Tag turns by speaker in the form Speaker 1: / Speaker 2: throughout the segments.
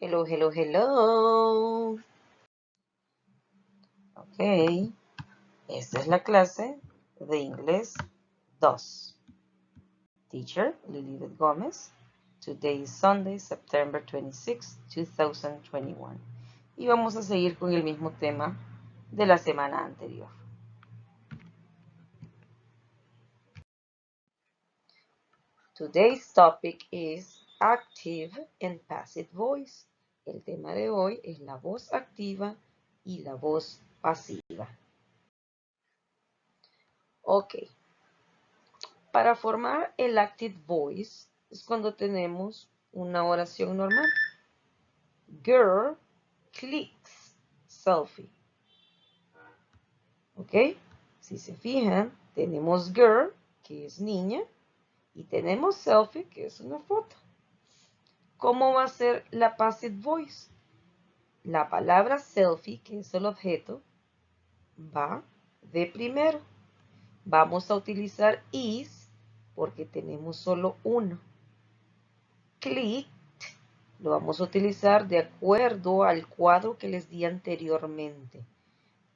Speaker 1: Hello, hello, hello. Ok, esta es la clase de inglés 2. Teacher Lilibet Gómez. Today is Sunday, September 26, 2021. Y vamos a seguir con el mismo tema de la semana anterior. Today's topic is active and passive voice. El tema de hoy es la voz activa y la voz pasiva. Ok. Para formar el active voice es cuando tenemos una oración normal. Girl clicks selfie. ¿Ok? Si se fijan, tenemos girl, que es niña, y tenemos selfie, que es una foto. ¿Cómo va a ser la passive voice? La palabra selfie, que es el objeto, va de primero. Vamos a utilizar is porque tenemos solo uno. Click lo vamos a utilizar de acuerdo al cuadro que les di anteriormente.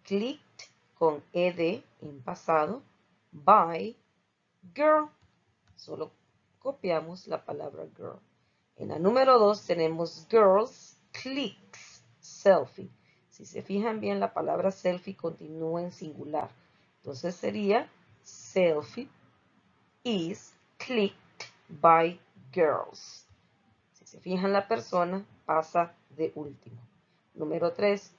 Speaker 1: Clicked con ed en pasado. By girl. Solo copiamos la palabra girl. En la número 2 tenemos girls clicks selfie. Si se fijan bien, la palabra selfie continúa en singular. Entonces sería selfie is clicked by girls. Si se fijan, la persona pasa de último. Número 3.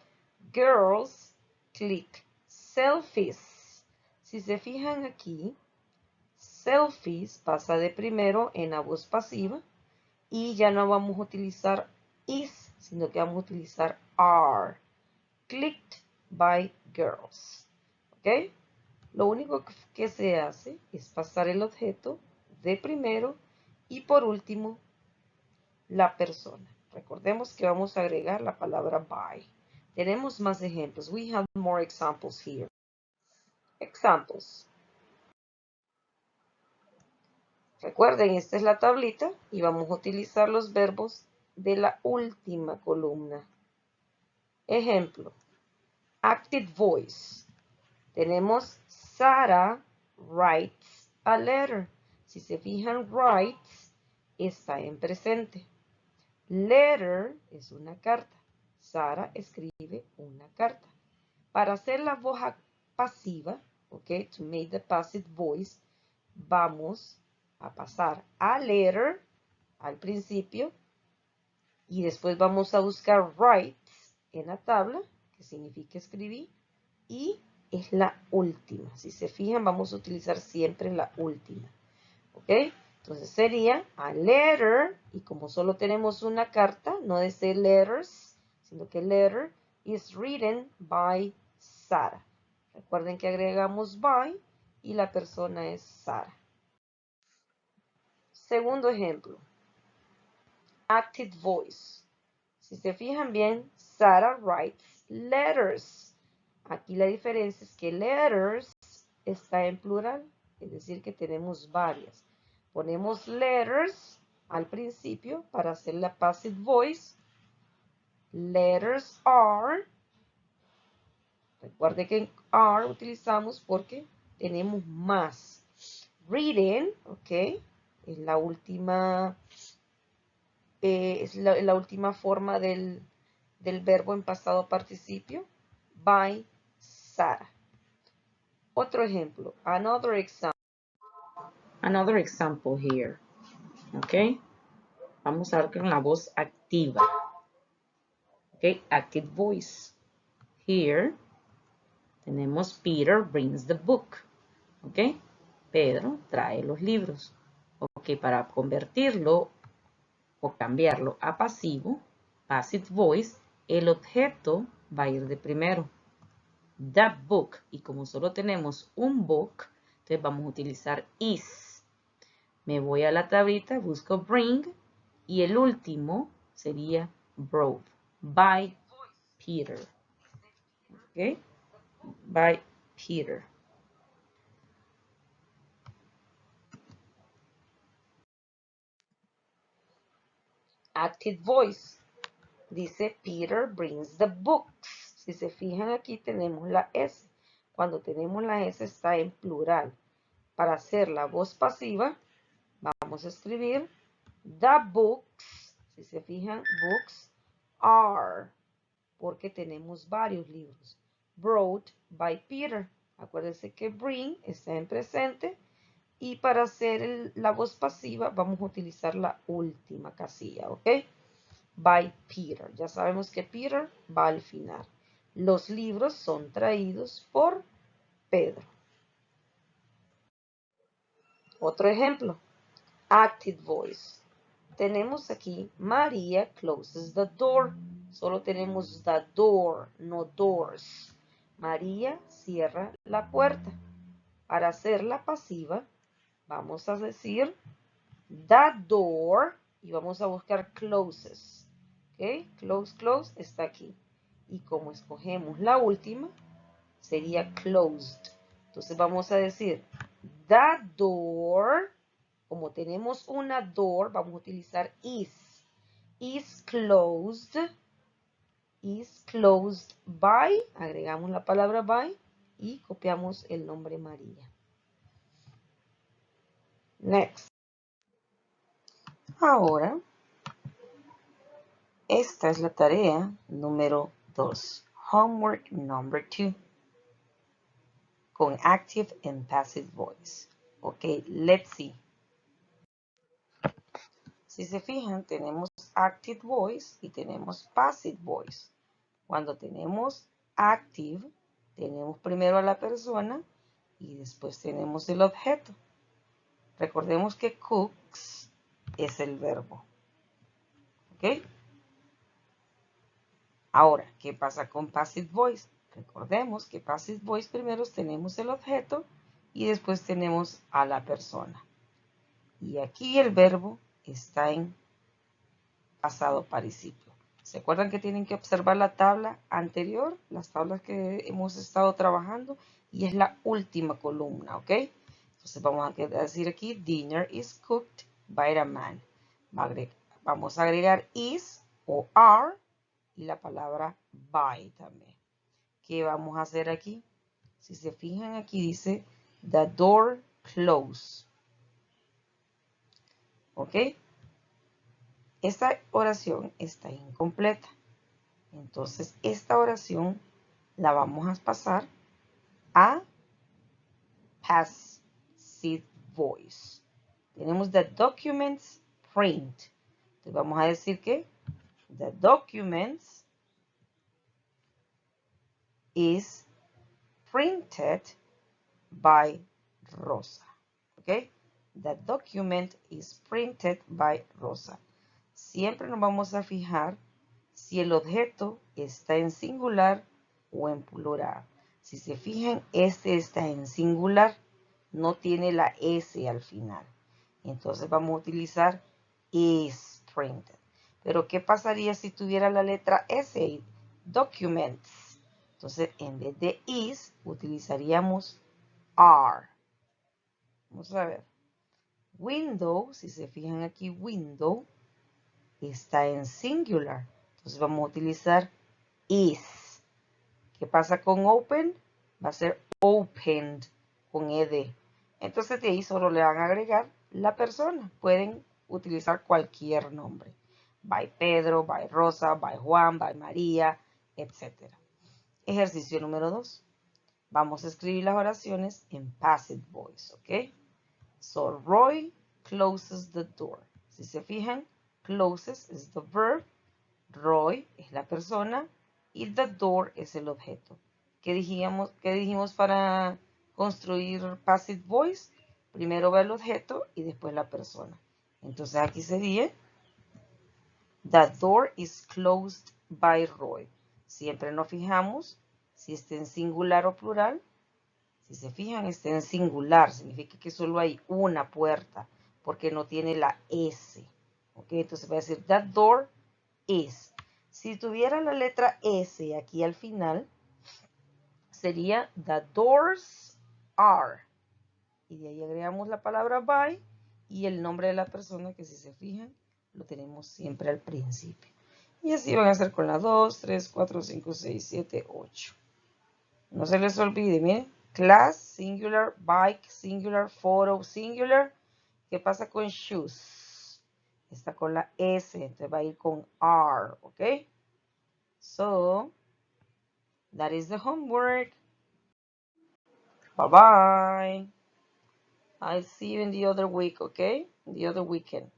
Speaker 1: Girls click selfies. Si se fijan aquí, selfies pasa de primero en la voz pasiva y ya no vamos a utilizar is, sino que vamos a utilizar are. Clicked by girls. ¿Ok? Lo único que se hace es pasar el objeto de primero y por último la persona. Recordemos que vamos a agregar la palabra by. Tenemos más ejemplos. We have more examples here. Examples. Recuerden, esta es la tablita y vamos a utilizar los verbos de la última columna. Ejemplo. Active voice. Tenemos Sarah writes a letter. Si se fijan, writes está en presente. Letter es una carta. Sara escribe una carta. Para hacer la voz pasiva, ok, to make the passive voice, vamos a pasar a letter al principio y después vamos a buscar writes en la tabla, que significa escribir, y es la última. Si se fijan, vamos a utilizar siempre la última, ok. Entonces sería a letter, y como solo tenemos una carta, no es de letters, sino que letter is written by Sarah. Recuerden que agregamos by y la persona es Sarah. Segundo ejemplo. Active voice. Si se fijan bien, Sarah writes letters. Aquí la diferencia es que letters está en plural, es decir que tenemos varias. Ponemos letters al principio para hacer la passive voice. Letters are. Recuerde que are utilizamos porque tenemos más. Reading, ok, es la última, la última forma del verbo en pasado participio. By Sarah. Otro ejemplo. Another example here. Ok. Vamos a ver con la voz activa. Ok. Active voice. Here tenemos Peter brings the book. Ok. Pedro trae los libros. Ok. Para convertirlo o cambiarlo a pasivo, passive voice, el objeto va a ir de primero. The book. Y como solo tenemos un book, entonces vamos a utilizar is. Me voy a la tablita, busco bring y el último sería brought. By Peter. ¿Ok? By Peter. Active voice. Dice Peter brings the books. Si se fijan aquí tenemos la S. Cuando tenemos la S está en plural. Para hacer la voz pasiva vamos a escribir the books. Si se fijan, books are. Porque tenemos varios libros. Brought by Peter. Acuérdense que bring está en presente. Y para hacer la voz pasiva vamos a utilizar la última casilla, ¿ok? By Peter. Ya sabemos que Peter va al final. Los libros son traídos por Pedro. Otro ejemplo. Active voice. Tenemos aquí María closes the door. Solo tenemos the door, no doors. María cierra la puerta. Para hacerla pasiva, vamos a decir the door y vamos a buscar closes. ¿Ok? Close está aquí. Y como escogemos la última, sería closed. Entonces vamos a decir the door. Como tenemos una door, vamos a utilizar is. Is closed by, agregamos la palabra by y copiamos el nombre María. Next. Ahora, esta es la tarea número 2. Homework number 2. Con active and passive voice. Ok, let's see. Si se fijan, tenemos active voice y tenemos passive voice. Cuando tenemos active, tenemos primero a la persona y después tenemos el objeto. Recordemos que cooks es el verbo. ¿Ok? Ahora, ¿qué pasa con passive voice? Recordemos que passive voice primero tenemos el objeto y después tenemos a la persona. Y aquí el verbo está en pasado participio. ¿Se acuerdan que tienen que observar la tabla anterior? Las tablas que hemos estado trabajando. Y es la última columna, ¿ok? Entonces vamos a decir aquí, dinner is cooked by a man. Vamos a agregar is o are y la palabra by también. ¿Qué vamos a hacer aquí? Si se fijan aquí dice, the door closed. ¿Ok? Esta oración está incompleta. Entonces, esta oración la vamos a pasar a passive voice. Tenemos the documents print. Entonces, vamos a decir que the documents is printed by Rosa. ¿Ok? The document is printed by Rosa. Siempre nos vamos a fijar si el objeto está en singular o en plural. Si se fijan, este está en singular, no tiene la S al final. Entonces vamos a utilizar is printed. Pero ¿qué pasaría si tuviera la letra S? Documents. Entonces en vez de is, utilizaríamos are. Vamos a ver. Window, si se fijan aquí, window está en singular. Entonces vamos a utilizar is. ¿Qué pasa con open? Va a ser opened con ed. Entonces de ahí solo le van a agregar la persona. Pueden utilizar cualquier nombre. By Pedro, by Rosa, by Juan, by María, etc. Ejercicio número 2. Vamos a escribir las oraciones en passive voice, ¿ok? So Roy closes the door. Si se fijan, closes es the verb, Roy es la persona y the door es el objeto. ¿Qué dijimos para construir passive voice? Primero va el objeto y después la persona. Entonces aquí sería the door is closed by Roy. Siempre nos fijamos si está en singular o plural. Si se fijan, está en singular, significa que solo hay una puerta, porque no tiene la S. ¿Ok? Entonces va a decir, that door is. Si tuviera la letra S aquí al final, sería, the doors are. Y de ahí agregamos la palabra by y el nombre de la persona, que si se fijan, lo tenemos siempre al principio. Y así van a hacer con la 2, 3, 4, 5, 6, 7, 8. No se les olvide, miren. Class, singular, bike, singular, photo, singular. ¿Qué pasa con shoes? Está con la S, entonces va a ir con R, ¿ok? So, that is the homework. Bye-bye. I'll see you in the other week, okay? The other weekend.